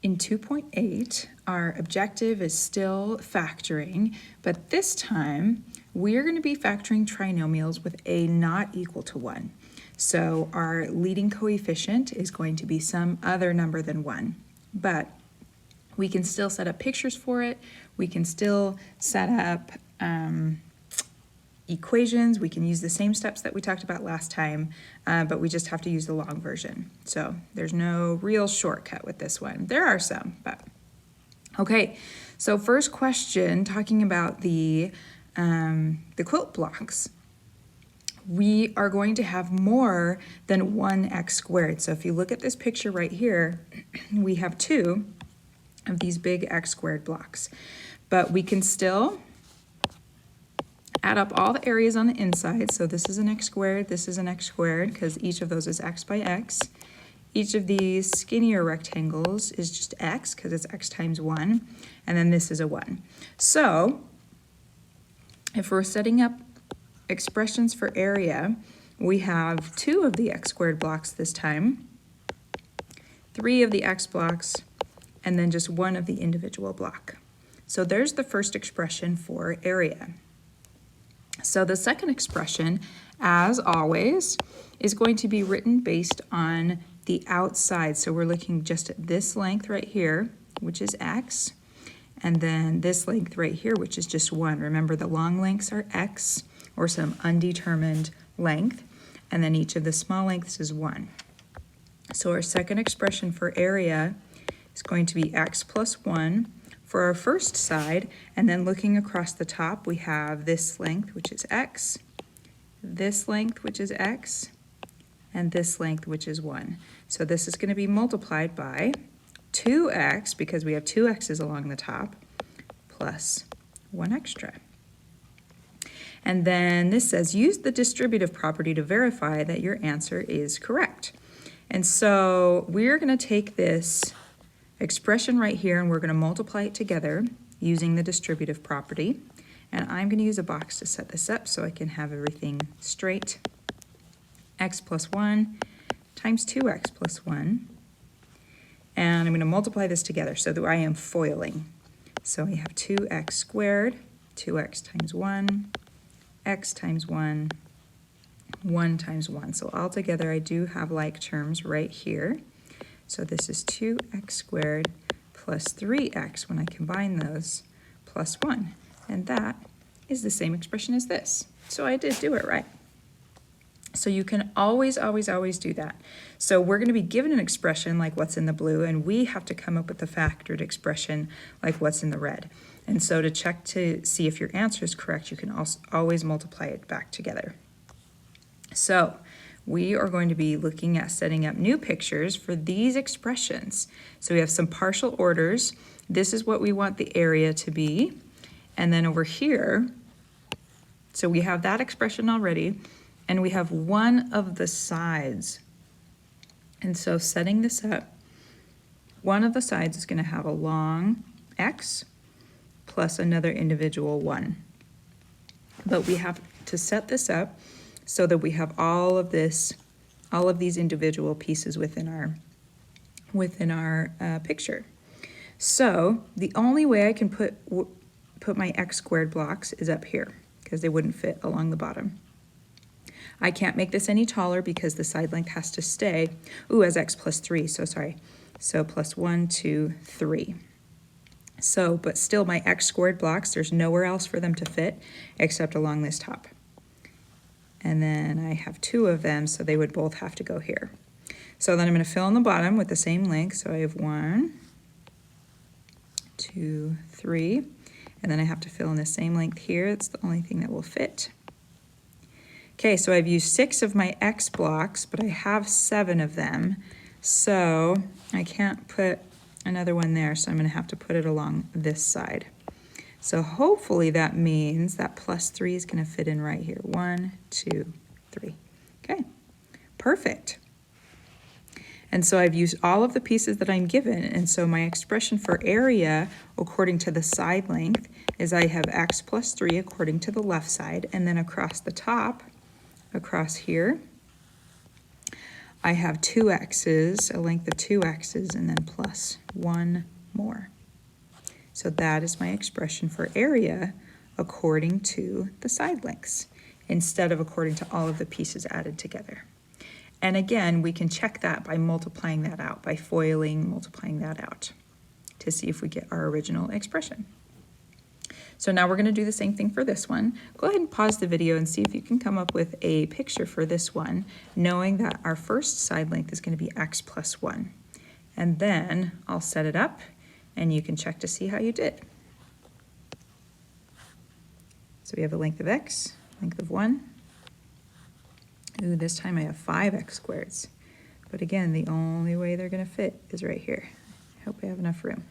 In 2.8, our objective is still factoring, but this time we're going to be factoring trinomials with a not equal to 1. So our leading coefficient is going to be some other number than 1, but we can still set up pictures for it. We can still set up equations. We can use the same steps that we talked about last time, but we just have to use the long version. So there's no real shortcut with this one. There are some, but okay. So first question, talking about the quilt blocks. We are going to have more than 1x squared. So if you look at this picture right here, we have 2 of these big x squared blocks, but we can still add up all the areas on the inside. So this is an x squared, this is an x squared, because each of those is x by x. Each of these skinnier rectangles is just x, because it's x times 1, and then this is a 1. So if we're setting up expressions for area, we have 2 of the x squared blocks this time, 3 of the x blocks, and then just 1 of the individual block. So there's the first expression for area. So the second expression, as always, is going to be written based on the outside. So we're looking just at this length right here, which is x, and then this length right here, which is just 1. Remember, the long lengths are x, or some undetermined length, and then each of the small lengths is 1. So our second expression for area is going to be x plus 1 for our first side, and then looking across the top, we have this length, which is x, this length, which is x, and this length, which is 1. So this is going to be multiplied by 2x, because we have 2 x's along the top, plus 1 extra. And then this says, use the distributive property to verify that your answer is correct. And so we're going to take this expression right here and we're going to multiply it together using the distributive property. And I'm going to use a box to set this up so I can have everything straight. X plus 1 times 2x plus 1. And I'm going to multiply this together so that I am foiling. So we have 2x squared, 2x times 1, x times 1, 1 times 1. So altogether I do have like terms right here. So this is 2x squared plus 3x when I combine those, plus 1. And that is the same expression as this. So I did do it right. So you can always, always, always do that. So we're going to be given an expression like what's in the blue, and we have to come up with a factored expression like what's in the red. And so to check to see if your answer is correct, you can also always multiply it back together. So we are going to be looking at setting up new pictures for these expressions. So we have some partial orders. This is what we want the area to be. And then over here, so we have that expression already, and we have one of the sides. And so setting this up, one of the sides is going to have a long x plus another individual 1. But we have to set this up so that we have all of these individual pieces within our picture. So the only way I can put my x squared blocks is up here, because they wouldn't fit along the bottom. I can't make this any taller because the side length has to stay, as x plus 3, so sorry. So plus 1, 2, 3. So, but still my x squared blocks, there's nowhere else for them to fit except along this top. And then I have 2 of them, so they would both have to go here. So then I'm going to fill in the bottom with the same length. So I have 1, 2, 3, and then I have to fill in the same length here. It's the only thing that will fit. Okay, so I've used 6 of my x blocks, but I have 7 of them. So I can't put another one there, so I'm going to have to put it along this side. So hopefully that means that plus 3 is going to fit in right here. 1, 2, 3. Okay, perfect. And so I've used all of the pieces that I'm given, and so my expression for area according to the side length is I have x plus 3 according to the left side, and then across the top, across here, I have 2 x's, a length of 2 x's, and then plus 1 more. So that is my expression for area according to the side lengths, instead of according to all of the pieces added together. And again, we can check that by multiplying that out, by foiling, multiplying that out to see if we get our original expression. So now we're going to do the same thing for this one. Go ahead and pause the video and see if you can come up with a picture for this one, knowing that our first side length is going to be x plus 1. And then I'll set it up and you can check to see how you did. So we have a length of x, length of 1. Ooh, this time I have 5x squareds. But again, the only way they're going to fit is right here. I hope I have enough room.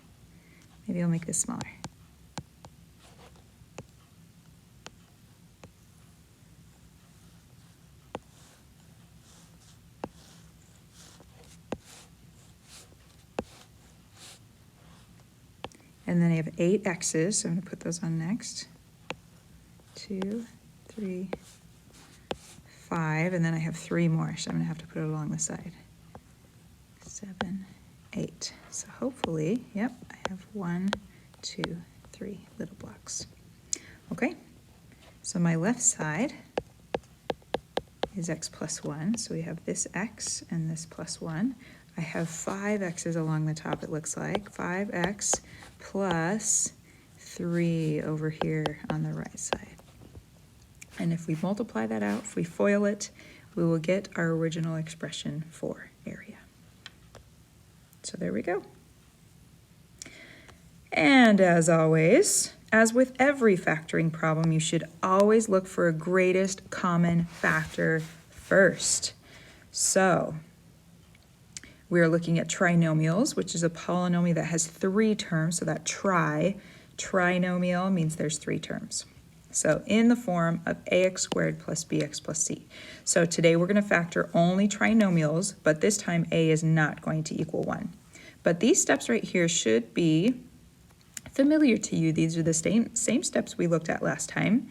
Maybe I'll make this smaller. And then I have 8 x's, so I'm going to put those on next. 2, 3, 5, and then I have 3 more, so I'm going to have to put it along the side. 7, 8. So hopefully, yep, I have 1, 2, 3 little blocks. Okay, so my left side is x plus 1, so we have this x and this plus 1. I have 5 x's along the top, it looks like. 5x plus 3 over here on the right side. And if we multiply that out, if we FOIL it, we will get our original expression for area. So there we go. And as always, as with every factoring problem, you should always look for a greatest common factor first. So we are looking at trinomials, which is a polynomial that has 3 terms, so that trinomial means there's 3 terms. So in the form of ax squared plus bx plus c. So today we're going to factor only trinomials, but this time a is not going to equal 1. But these steps right here should be familiar to you. These are the same steps we looked at last time.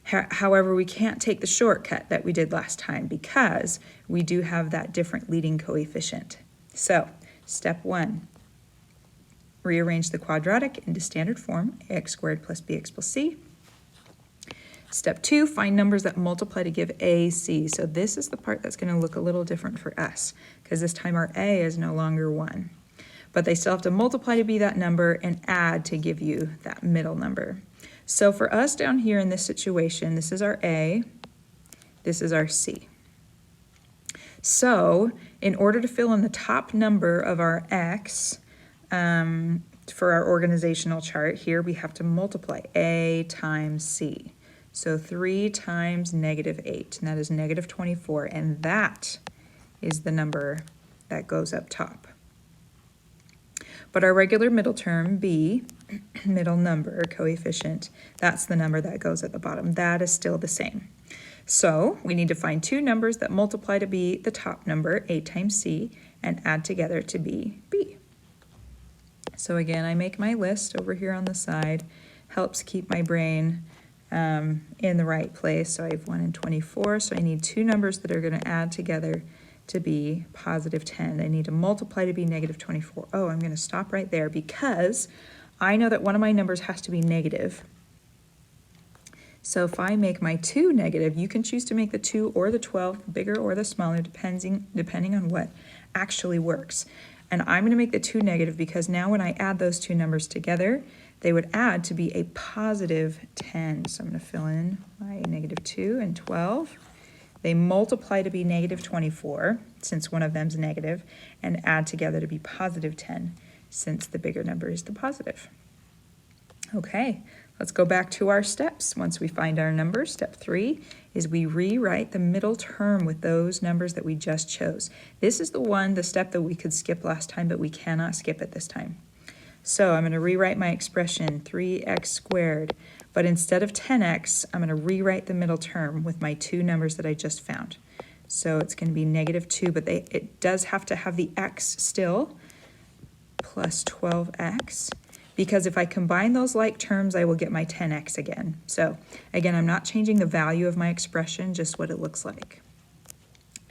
However, we can't take the shortcut that we did last time because we do have that different leading coefficient. So, step 1, rearrange the quadratic into standard form, ax squared plus bx plus c. Step 2, find numbers that multiply to give ac. So this is the part that's going to look a little different for us because this time our a is no longer 1. But they still have to multiply to be that number and add to give you that middle number. So for us down here in this situation, this is our a, this is our c. So in order to fill in the top number of our x for our organizational chart, here we have to multiply a times c. So 3 times negative 8, and that is negative 24, and that is the number that goes up top. But our regular middle term, b, middle number, coefficient, that's the number that goes at the bottom. That is still the same. So we need to find 2 numbers that multiply to be the top number, a times c, and add together to be b. So again, I make my list over here on the side. Helps keep my brain in the right place. So I have 1 and 24, so I need 2 numbers that are going to add together to be positive 10. They need to multiply to be negative 24. Oh, I'm going to stop right there because I know that one of my numbers has to be negative. So if I make my 2 negative, you can choose to make the 2 or the 12 bigger or the smaller, depending on what actually works. And I'm going to make the 2 negative because now when I add those 2 numbers together, they would add to be a positive 10. So I'm going to fill in my negative 2 and 12. They multiply to be negative 24, since one of them's negative, and add together to be positive 10, since the bigger number is the positive. Okay, let's go back to our steps. Once we find our numbers, step 3 is we rewrite the middle term with those numbers that we just chose. This is the step that we could skip last time, but we cannot skip it this time. So I'm going to rewrite my expression, 3x squared, but instead of 10x, I'm going to rewrite the middle term with my 2 numbers that I just found. So it's going to be negative 2, but it does have to have the x still, plus 12x, because if I combine those like terms, I will get my 10x again. So again, I'm not changing the value of my expression, just what it looks like.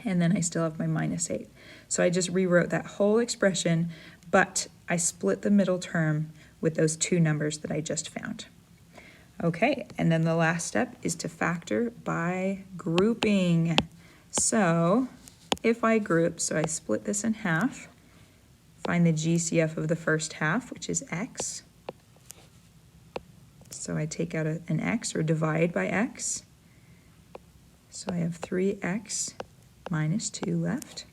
and then I still have my minus 8. So I just rewrote that whole expression, but I split the middle term with those two numbers that I just found. Okay, and then the last step is to factor by grouping. So if I group, so I split this in half, find the GCF of the first half, which is x. So I take out an x, or divide by x. So I have 3x minus 2 left.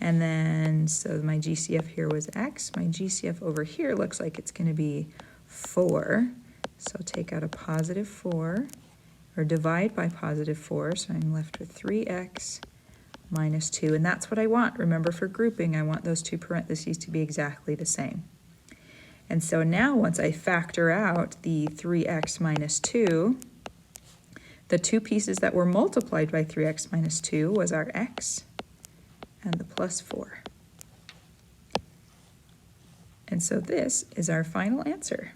And then, so my GCF here was x. My GCF over here looks like it's going to be 4. So I'll take out a positive 4, or divide by positive 4. So I'm left with 3x minus 2. And that's what I want. Remember, for grouping, I want those two parentheses to be exactly the same. And so now once I factor out the 3x minus 2, the two pieces that were multiplied by 3x minus 2 was our x and the plus 4. And so this is our final answer.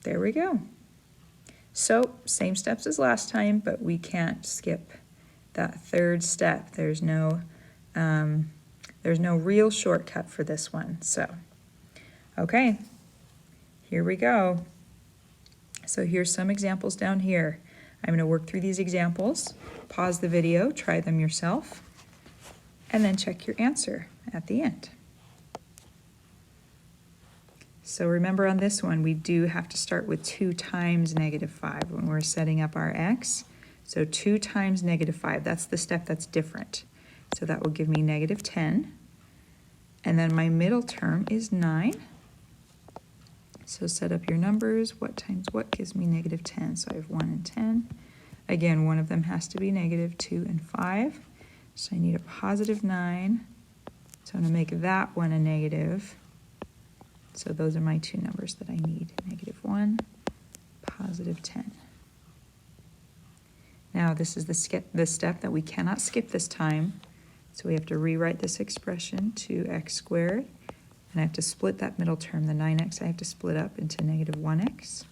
There we go. So same steps as last time, but we can't skip that third step. There's no real shortcut for this one. So, okay, here we go. So here's some examples down here. I'm going to work through these examples, pause the video, try them yourself, and then check your answer at the end. So remember, on this one, we do have to start with 2 times -5 when we're setting up our x. So 2 times -5, that's the step that's different. So that will give me -10. And then my middle term is 9. So set up your numbers. What times what gives me -10? So I have 1 and 10. Again, one of them has to be -2 and 5. So I need a +9. So I'm going to make that one a negative. So those are my two numbers that I need, -1, +10. Now this is the step that we cannot skip this time. So we have to rewrite this expression to x squared. And I have to split that middle term, the 9x, I have to split up into -1x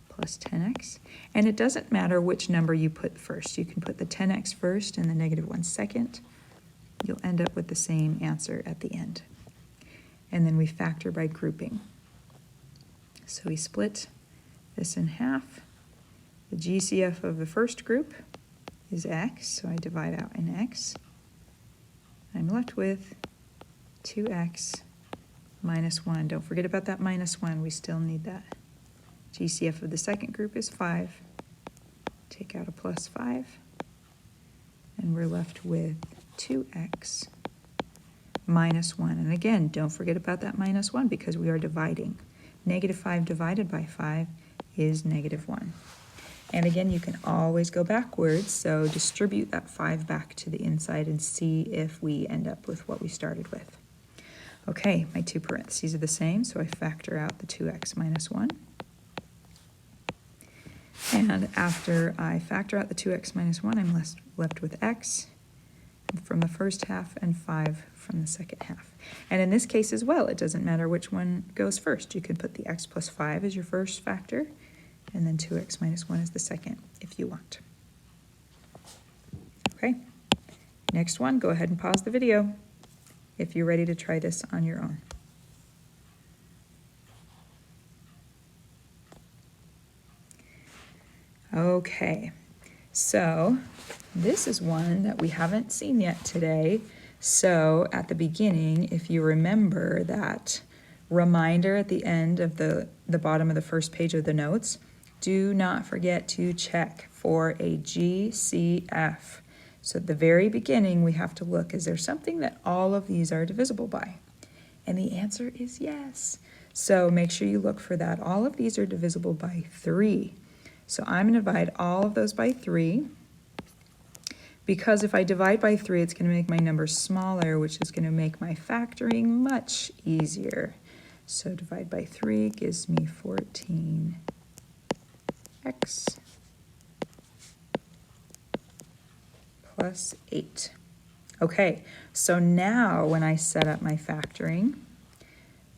plus 10x. And it doesn't matter which number you put first. You can put the 10x first and the -1 second. You'll end up with the same answer at the end. And then we factor by grouping. So we split this in half. The GCF of the first group is x, so I divide out in x. I'm left with 2x minus 1. Don't forget about that -1. We still need that. GCF of the second group is 5. Take out a +5. And we're left with 2x minus 1. And again, don't forget about that -1 because we are dividing. -5 divided by 5 is -1. And again, you can always go backwards, so distribute that 5 back to the inside and see if we end up with what we started with. Okay, my two parentheses are the same, so I factor out the 2x minus 1. And after I factor out the 2x minus 1, I'm left with x from the first half and 5 from the second half. And in this case as well, it doesn't matter which one goes first. You can put the x plus 5 as your first factor, and then 2x minus 1 is the second if you want. Okay, next one, go ahead and pause the video if you're ready to try this on your own. Okay, so this is one that we haven't seen yet today. So at the beginning, if you remember that reminder at the end of the bottom of the first page of the notes, do not forget to check for a GCF. So at the very beginning, we have to look, is there something that all of these are divisible by? And the answer is yes. So make sure you look for that. All of these are divisible by 3. So I'm going to divide all of those by 3. Because if I divide by 3, it's going to make my numbers smaller, which is going to make my factoring much easier. So divide by 3 gives me 14x plus 8. Okay, so now when I set up my factoring,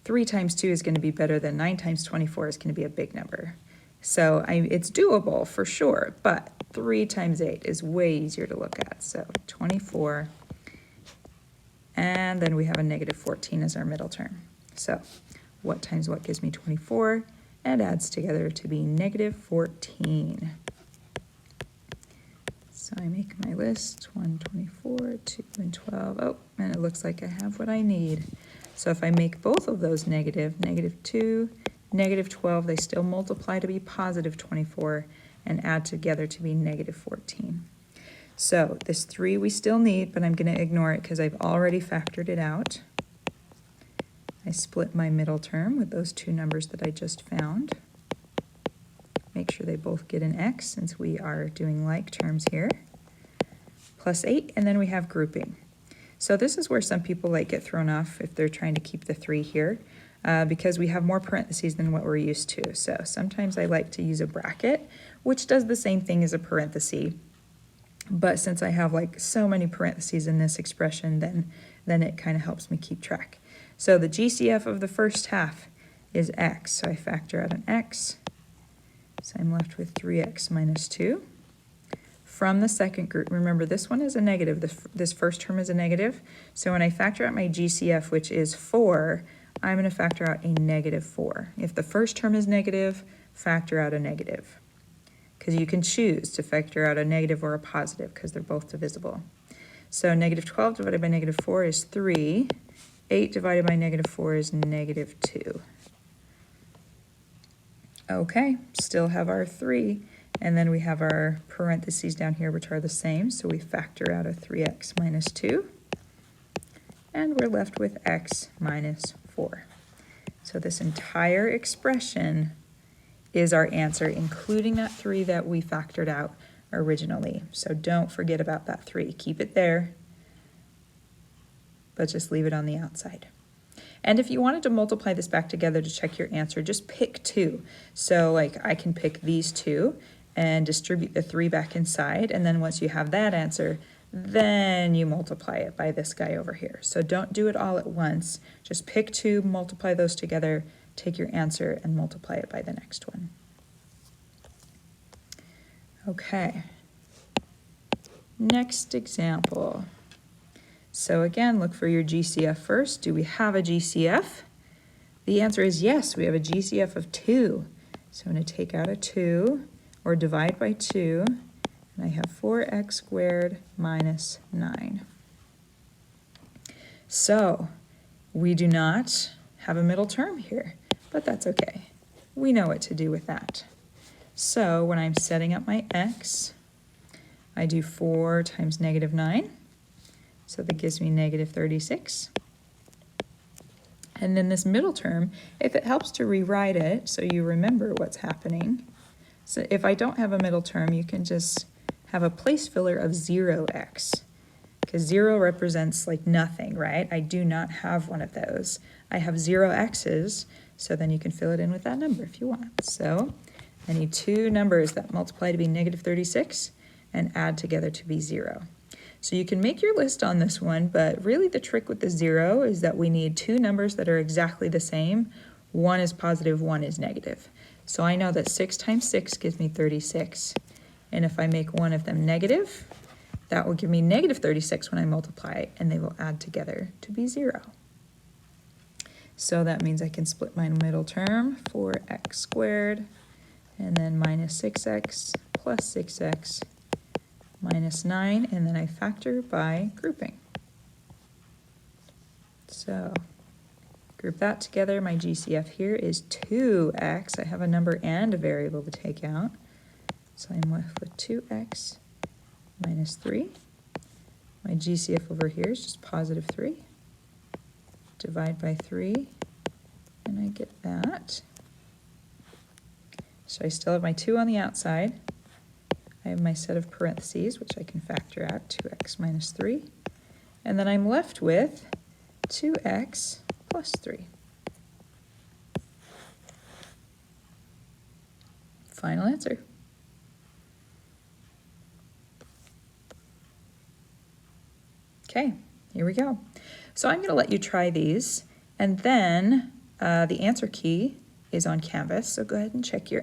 3 times 2 is going to be better than 9 times 24 is going to be a big number. So it's doable for sure, but 3 times 8 is way easier to look at. So 24, and then we have a negative 14 as our middle term. So what times what gives me 24? And adds together to be negative 14. So I make my list, 1, 24, 2, and 12. Oh, and it looks like I have what I need. So if I make both of those negative, negative 2, negative 12, they still multiply to be positive 24 and add together to be negative 14. So this 3 we still need, but I'm going to ignore it because I've already factored it out. I split my middle term with those two numbers that I just found. Make sure they both get an x since we are doing like terms here. Plus 8, and then we have grouping. So this is where some people get thrown off if they're trying to keep the 3 here because we have more parentheses than what we're used to. So sometimes I like to use a bracket, which does the same thing as a parenthesis. But since I have so many parentheses in this expression, then it kind of helps me keep track. So the GCF of the first half is x. So I factor out an x. So I'm left with 3x minus 2. From the second group, remember this one is a negative. This first term is a negative. So when I factor out my GCF, which is 4, I'm going to factor out a negative 4. If the first term is negative, factor out a negative. Because you can choose to factor out a negative or a positive because they're both divisible. So negative 12 divided by negative 4 is 3. 8 divided by negative 4 is negative 2. Okay, still have our 3. And then we have our parentheses down here, which are the same. So we factor out a 3x minus 2. And we're left with x minus 4. So this entire expression is our answer, including that 3 that we factored out originally. So don't forget about that 3. Keep it there, but just leave it on the outside. And if you wanted to multiply this back together to check your answer, just pick 2. So I can pick these 2 and distribute the 3 back inside, and then once you have that answer, then you multiply it by this guy over here. So don't do it all at once. Just pick 2, multiply those together, take your answer, and multiply it by the next one. Okay. Next example. So again, look for your GCF first. Do we have a GCF? The answer is yes, we have a GCF of 2. So I'm going to take out a 2, or divide by 2, and I have 4x squared minus 9. So we do not have a middle term here, but that's okay. We know what to do with that. So when I'm setting up my x, I do 4 times negative 9. So that gives me negative 36. And then this middle term, if it helps to rewrite it so you remember what's happening. So if I don't have a middle term, you can just have a place filler of 0x. Because 0 represents nothing, right? I do not have one of those. I have 0 x's, so then you can fill it in with that number if you want. So I need 2 numbers that multiply to be negative 36 and add together to be 0. So you can make your list on this one, but really the trick with the 0 is that we need 2 numbers that are exactly the same. One is positive, one is negative. So I know that 6 times 6 gives me 36. And if I make one of them negative, that will give me negative 36 when I multiply, and they will add together to be 0. So that means I can split my middle term, 4x squared, and then minus 6x plus 6x minus 9, and then I factor by grouping. So group that together. My GCF here is 2x. I have a number and a variable to take out. So I'm left with 2x minus 3. My GCF over here is just positive 3. Divide by 3, and I get that. So I still have my 2 on the outside. I have my set of parentheses, which I can factor out, 2x minus 3. And then I'm left with 2x plus 3. Final answer. Okay, here we go. So I'm going to let you try these, and then the answer key is on Canvas, so go ahead and check your